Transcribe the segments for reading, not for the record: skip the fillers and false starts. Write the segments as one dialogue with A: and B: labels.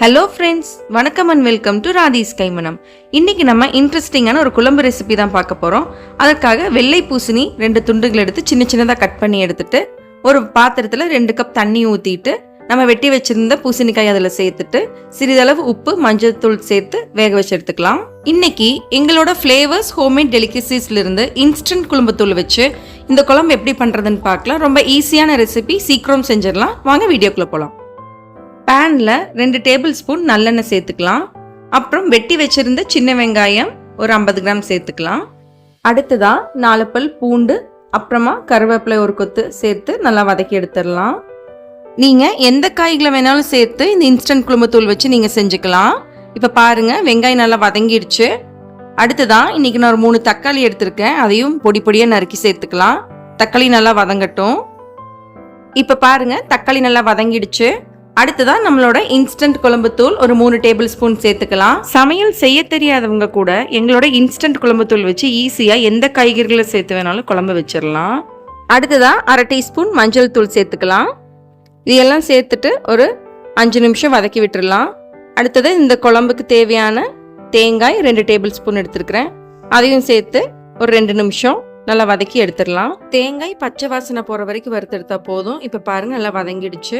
A: Hello friends, வணக்கம் and welcome to ராதீஸ் கைமணம். இன்னைக்கு நம்ம இன்ட்ரெஸ்டிங்கான ஒரு குழம்பு ரெசிபி தான் பார்க்க போகிறோம். அதற்காக வெள்ளை பூசணி 2 துண்டுகள் எடுத்து சின்ன சின்னதாக கட் பண்ணி எடுத்துட்டு ஒரு பாத்திரத்தில் 2 கப் தண்ணி ஊற்றிட்டு நம்ம வெட்டி வச்சிருந்த பூசணிக்காய் அதில் சேர்த்துட்டு சிறிதளவு உப்பு மஞ்சள் தூள் சேர்த்து வேக வச்சு எடுத்துக்கலாம். இன்னைக்கு எங்களோட ஃப்ளேவர்ஸ் ஹோம்மேட் டெலிகசிஸ்லேருந்து இன்ஸ்டன்ட் குழம்புத்தூள் வச்சு இந்த குழம்பு எப்படி பண்ணுறதுன்னு பார்க்கலாம். ரொம்ப ஈஸியான ரெசிபி, சீக்கிரம் செஞ்சிடலாம். வாங்க வீடியோக்குள்ளே போகலாம். பேனில் 2 டேபிள் ஸ்பூன் நல்லெண்ணெய் சேர்த்துக்கலாம். அப்புறம் வெட்டி வச்சிருந்த சின்ன வெங்காயம் ஒரு 50 கிராம் சேர்த்துக்கலாம். அடுத்ததான் 4 பல் பூண்டு, அப்புறமா கருவேப்பிலை ஒரு கொத்து சேர்த்து நல்லா வதக்கி எடுத்துடலாம். நீங்கள் எந்த காய்களை வேணாலும் சேர்த்து இந்த இன்ஸ்டன்ட் குழம்புத்தூள் வச்சு நீங்கள் செஞ்சுக்கலாம். இப்போ பாருங்கள், வெங்காயம் நல்லா வதங்கிடுச்சு. அடுத்ததான் இன்றைக்கி நான் ஒரு 3 தக்காளி எடுத்திருக்கேன். அதையும் பொடி பொடியாக நறுக்கி சேர்த்துக்கலாம். தக்காளி நல்லா வதங்கட்டும். இப்போ பாருங்கள், தக்காளி நல்லா வதங்கிடுச்சு. அடுத்ததான் நம்மளோட இன்ஸ்டன்ட் குழம்புத்தூள் ஒரு 3 டேபிள் ஸ்பூன் சேர்த்துக்கலாம். சமையல் செய்ய தெரியாதவங்க கூட எங்களோட இன்ஸ்டன்ட் குழம்புத்தூள் வச்சு ஈஸியாக எந்த காய்கறிகளை சேர்த்து வேணாலும் குழம்பு வச்சிடலாம். அடுத்ததான் 1/2 டீஸ்பூன் மஞ்சள் தூள் சேர்த்துக்கலாம். இதெல்லாம் சேர்த்துட்டு ஒரு 5 நிமிஷம் வதக்கி விட்டுடலாம். அடுத்தது இந்த குழம்புக்கு தேவையான தேங்காய் 2 டேபிள் ஸ்பூன் எடுத்துருக்கிறேன். அதையும் சேர்த்து ஒரு 2 நிமிஷம் நல்லா வதக்கி எடுத்துடலாம். தேங்காய் பச்சை வாசனை போகிற வரைக்கும் வறுத்தெடுத்தா போதும். இப்போ பாருங்க, நல்லா வதங்கிடுச்சு.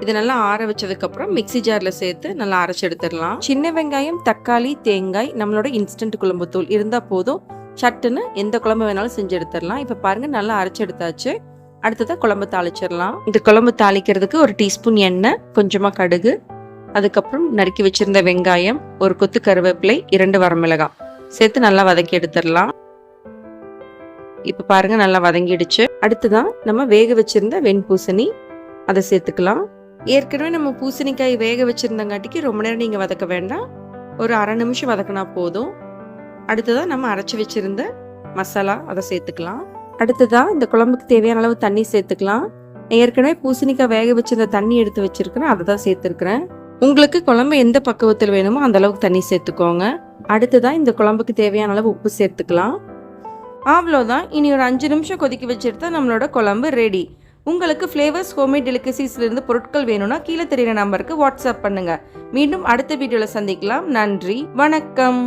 A: இது நல்லா ஆற வச்சதுக்கப்புறம் மிக்சி ஜாரில் சேர்த்து நல்லா அரைச்சி எடுத்துடலாம். சின்ன வெங்காயம், தக்காளி, தேங்காய், நம்மளோட இன்ஸ்டன்ட் குழம்புத்தூள் இருந்தால் போதும். சட்டுன்னு எந்த குழம்பு வேணாலும் செஞ்சு எடுத்துடலாம். இப்போ பாருங்கள், நல்லா அரைச்சி எடுத்தாச்சு. அடுத்ததாக குழம்பு தாளிச்சிடலாம். இந்த குழம்பு தாளிக்கிறதுக்கு ஒரு டீஸ்பூன் எண்ணெய், கொஞ்சமாக கடுகு, அதுக்கப்புறம் நறுக்கி வச்சிருந்த வெங்காயம், ஒரு கொத்து கருவேப்பிலை, 2 வரமிளகாய் சேர்த்து நல்லா வதக்கி எடுத்துடலாம். இப்போ பாருங்கள், நல்லா வதங்கிடுச்சு. அடுத்ததான் நம்ம வேக வச்சிருந்த வெண்பூசணி அதை சேர்த்துக்கலாம். ஏற்கனவே நம்ம பூசணிக்காய் வேக வச்சிருந்தங்காட்டிக்கு ரொம்ப நேரம் நீங்கள் வதக்க வேண்டாம். ஒரு 1/2 நிமிஷம் வதக்கினா போதும். அடுத்ததான் நம்ம அரைச்சி வச்சிருந்த மசாலா அதை சேர்த்துக்கலாம். அடுத்ததான் இந்த குழம்புக்கு தேவையான அளவு தண்ணி சேர்த்துக்கலாம். ஏற்கனவே பூசணிக்காய் வேக வச்சிருந்த தண்ணி எடுத்து வச்சிருக்கிறேன், அதை தான் சேர்த்துருக்கிறேன். உங்களுக்கு குழம்பு எந்த பக்குவத்தில் வேணுமோ அந்த அளவுக்கு தண்ணி சேர்த்துக்கோங்க. அடுத்ததான் இந்த குழம்புக்கு தேவையான அளவு உப்பு சேர்த்துக்கலாம். அவ்வளோதான். இனி ஒரு 5 நிமிஷம் கொதிக்க வச்சுருந்தா நம்மளோட குழம்பு ரெடி. உங்களுக்கு ஃப்ளேவர்ஸ் ஹோம்மேட் டெலிகசிஸ்லேருந்து பொருட்கள் வேணும்னா கீழே தெரியுற நம்பருக்கு வாட்ஸ்அப் பண்ணுங்கள். மீண்டும் அடுத்த வீடியோவில் சந்திக்கலாம். நன்றி, வணக்கம்.